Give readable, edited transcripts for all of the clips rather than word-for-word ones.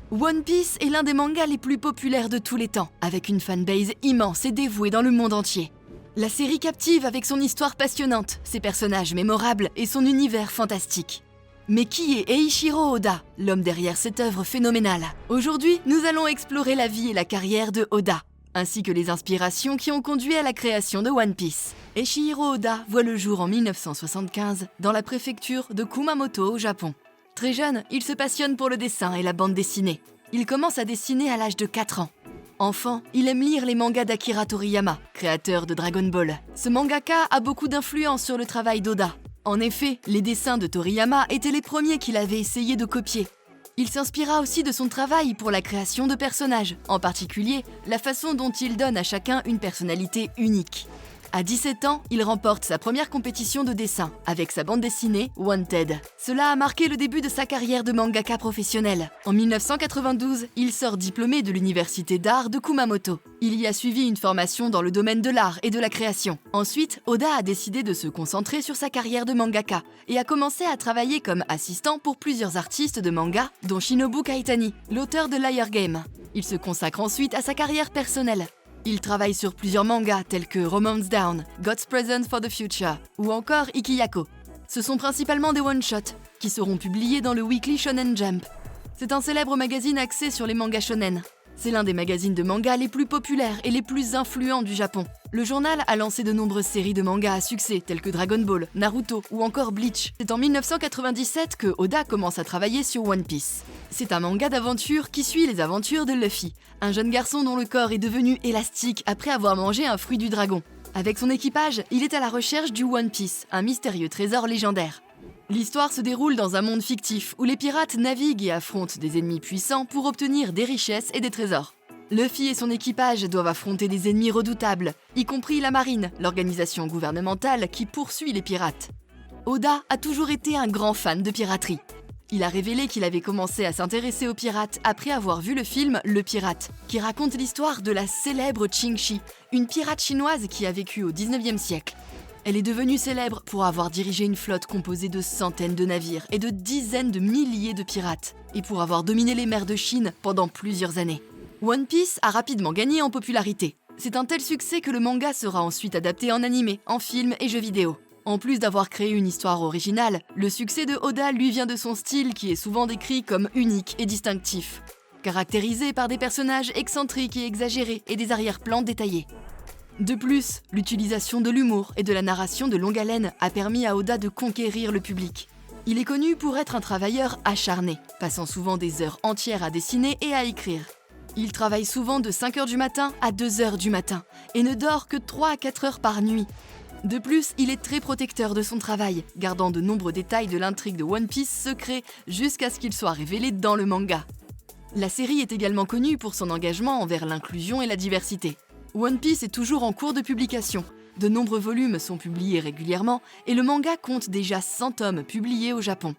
One Piece est l'un des mangas les plus populaires de tous les temps, avec une fanbase immense et dévouée dans le monde entier. La série captive avec son histoire passionnante, ses personnages mémorables et son univers fantastique. Mais qui est Eiichiro Oda, l'homme derrière cette œuvre phénoménale? Aujourd'hui, nous allons explorer la vie et la carrière de Oda, ainsi que les inspirations qui ont conduit à la création de One Piece. Eiichiro Oda voit le jour en 1975 dans la préfecture de Kumamoto au Japon. Très jeune, il se passionne pour le dessin et la bande dessinée. Il commence à dessiner à l'âge de 4 ans. Enfant, il aime lire les mangas d'Akira Toriyama, créateur de Dragon Ball. Ce mangaka a beaucoup d'influence sur le travail d'Oda. En effet, les dessins de Toriyama étaient les premiers qu'il avait essayé de copier. Il s'inspira aussi de son travail pour la création de personnages, en particulier la façon dont il donne à chacun une personnalité unique. À 17 ans, il remporte sa première compétition de dessin avec sa bande dessinée Wanted. Cela a marqué le début de sa carrière de mangaka professionnel. En 1992, il sort diplômé de l'université d'art de Kumamoto. Il y a suivi une formation dans le domaine de l'art et de la création. Ensuite, Oda a décidé de se concentrer sur sa carrière de mangaka et a commencé à travailler comme assistant pour plusieurs artistes de manga, dont Shinobu Kaitani, l'auteur de Liar Game. Il se consacre ensuite à sa carrière personnelle. Il travaille sur plusieurs mangas tels que Romance Down, God's Present for the Future ou encore Ikiyako. Ce sont principalement des one-shots qui seront publiés dans le Weekly Shonen Jump. C'est un célèbre magazine axé sur les mangas shonen. C'est l'un des magazines de manga les plus populaires et les plus influents du Japon. Le journal a lancé de nombreuses séries de mangas à succès telles que Dragon Ball, Naruto ou encore Bleach. C'est en 1997 que Oda commence à travailler sur One Piece. C'est un manga d'aventure qui suit les aventures de Luffy, un jeune garçon dont le corps est devenu élastique après avoir mangé un fruit du dragon. Avec son équipage, il est à la recherche du One Piece, un mystérieux trésor légendaire. L'histoire se déroule dans un monde fictif où les pirates naviguent et affrontent des ennemis puissants pour obtenir des richesses et des trésors. Luffy et son équipage doivent affronter des ennemis redoutables, y compris la marine, l'organisation gouvernementale qui poursuit les pirates. Oda a toujours été un grand fan de piraterie. Il a révélé qu'il avait commencé à s'intéresser aux pirates après avoir vu le film Le Pirate, qui raconte l'histoire de la célèbre Qingxi, une pirate chinoise qui a vécu au 19e siècle. Elle est devenue célèbre pour avoir dirigé une flotte composée de centaines de navires et de dizaines de milliers de pirates, et pour avoir dominé les mers de Chine pendant plusieurs années. One Piece a rapidement gagné en popularité. C'est un tel succès que le manga sera ensuite adapté en animé, en film et jeux vidéo. En plus d'avoir créé une histoire originale, le succès de Oda lui vient de son style qui est souvent décrit comme unique et distinctif, caractérisé par des personnages excentriques et exagérés et des arrière-plans détaillés. De plus, l'utilisation de l'humour et de la narration de longue haleine a permis à Oda de conquérir le public. Il est connu pour être un travailleur acharné, passant souvent des heures entières à dessiner et à écrire. Il travaille souvent de 5h du matin à 2h du matin et ne dort que 3 à 4 heures par nuit. De plus, il est très protecteur de son travail, gardant de nombreux détails de l'intrigue de One Piece secrets jusqu'à ce qu'ils soient révélés dans le manga. La série est également connue pour son engagement envers l'inclusion et la diversité. One Piece est toujours en cours de publication. De nombreux volumes sont publiés régulièrement et le manga compte déjà 100 tomes publiés au Japon.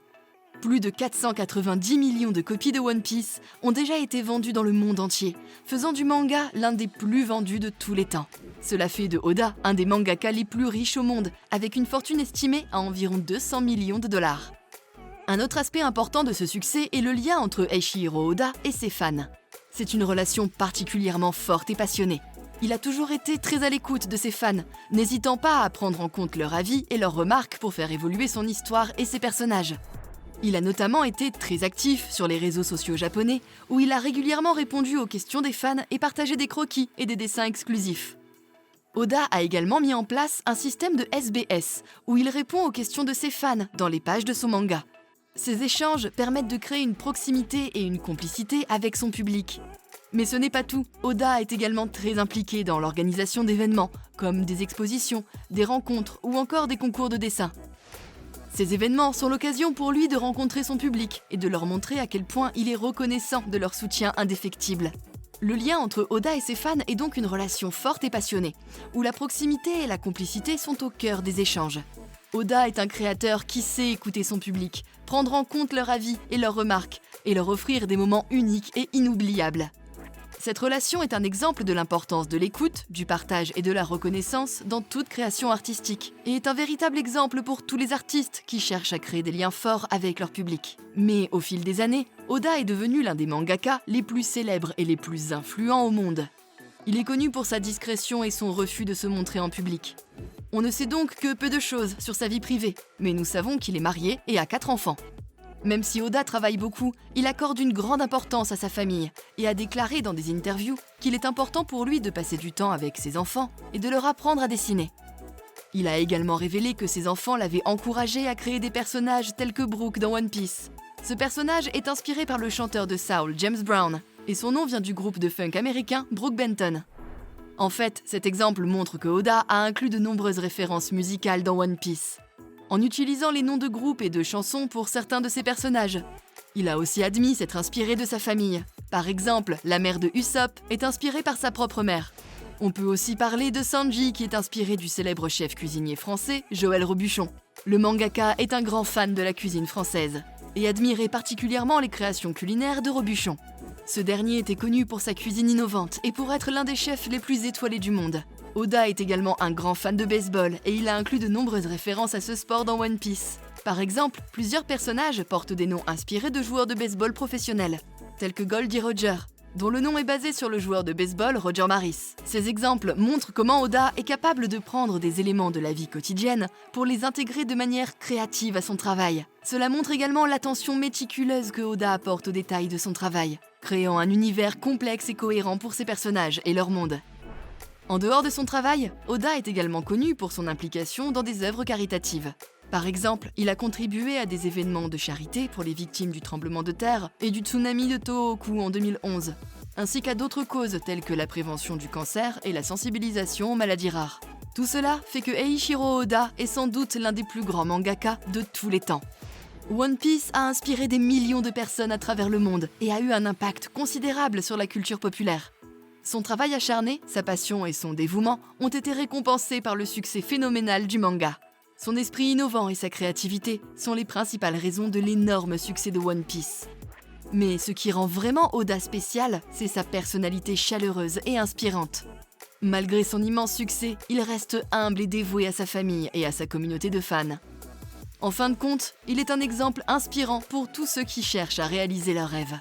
Plus de 490 millions de copies de One Piece ont déjà été vendues dans le monde entier, faisant du manga l'un des plus vendus de tous les temps. Cela fait de Oda un des mangaka les plus riches au monde, avec une fortune estimée à environ 200 millions de dollars. Un autre aspect important de ce succès est le lien entre Eiichiro Oda et ses fans. C'est une relation particulièrement forte et passionnée. Il a toujours été très à l'écoute de ses fans, n'hésitant pas à prendre en compte leur avis et leurs remarques pour faire évoluer son histoire et ses personnages. Il a notamment été très actif sur les réseaux sociaux japonais, où il a régulièrement répondu aux questions des fans et partagé des croquis et des dessins exclusifs. Oda a également mis en place un système de SBS, où il répond aux questions de ses fans dans les pages de son manga. Ces échanges permettent de créer une proximité et une complicité avec son public. Mais ce n'est pas tout. Oda est également très impliqué dans l'organisation d'événements, comme des expositions, des rencontres ou encore des concours de dessin. Ces événements sont l'occasion pour lui de rencontrer son public et de leur montrer à quel point il est reconnaissant de leur soutien indéfectible. Le lien entre Oda et ses fans est donc une relation forte et passionnée, où la proximité et la complicité sont au cœur des échanges. Oda est un créateur qui sait écouter son public, prendre en compte leur avis et leurs remarques, et leur offrir des moments uniques et inoubliables. Cette relation est un exemple de l'importance de l'écoute, du partage et de la reconnaissance dans toute création artistique, et est un véritable exemple pour tous les artistes qui cherchent à créer des liens forts avec leur public. Mais au fil des années, Oda est devenu l'un des mangaka les plus célèbres et les plus influents au monde. Il est connu pour sa discrétion et son refus de se montrer en public. On ne sait donc que peu de choses sur sa vie privée, mais nous savons qu'il est marié et a 4 enfants. Même si Oda travaille beaucoup, il accorde une grande importance à sa famille et a déclaré dans des interviews qu'il est important pour lui de passer du temps avec ses enfants et de leur apprendre à dessiner. Il a également révélé que ses enfants l'avaient encouragé à créer des personnages tels que Brook dans One Piece. Ce personnage est inspiré par le chanteur de soul James Brown et son nom vient du groupe de funk américain Brook Benton. En fait, cet exemple montre que Oda a inclus de nombreuses références musicales dans One Piece, en utilisant les noms de groupes et de chansons pour certains de ses personnages. Il a aussi admis s'être inspiré de sa famille. Par exemple, la mère de Usopp est inspirée par sa propre mère. On peut aussi parler de Sanji qui est inspiré du célèbre chef cuisinier français Joël Robuchon. Le mangaka est un grand fan de la cuisine française et admirait particulièrement les créations culinaires de Robuchon. Ce dernier était connu pour sa cuisine innovante et pour être l'un des chefs les plus étoilés du monde. Oda est également un grand fan de baseball et il a inclus de nombreuses références à ce sport dans One Piece. Par exemple, plusieurs personnages portent des noms inspirés de joueurs de baseball professionnels, tels que Goldie Roger, dont le nom est basé sur le joueur de baseball Roger Maris. Ces exemples montrent comment Oda est capable de prendre des éléments de la vie quotidienne pour les intégrer de manière créative à son travail. Cela montre également l'attention méticuleuse que Oda apporte aux détails de son travail, créant un univers complexe et cohérent pour ses personnages et leur monde. En dehors de son travail, Oda est également connu pour son implication dans des œuvres caritatives. Par exemple, il a contribué à des événements de charité pour les victimes du tremblement de terre et du tsunami de Tohoku en 2011, ainsi qu'à d'autres causes telles que la prévention du cancer et la sensibilisation aux maladies rares. Tout cela fait que Eiichiro Oda est sans doute l'un des plus grands mangaka de tous les temps. One Piece a inspiré des millions de personnes à travers le monde et a eu un impact considérable sur la culture populaire. Son travail acharné, sa passion et son dévouement ont été récompensés par le succès phénoménal du manga. Son esprit innovant et sa créativité sont les principales raisons de l'énorme succès de One Piece. Mais ce qui rend vraiment Oda spécial, c'est sa personnalité chaleureuse et inspirante. Malgré son immense succès, il reste humble et dévoué à sa famille et à sa communauté de fans. En fin de compte, il est un exemple inspirant pour tous ceux qui cherchent à réaliser leurs rêves.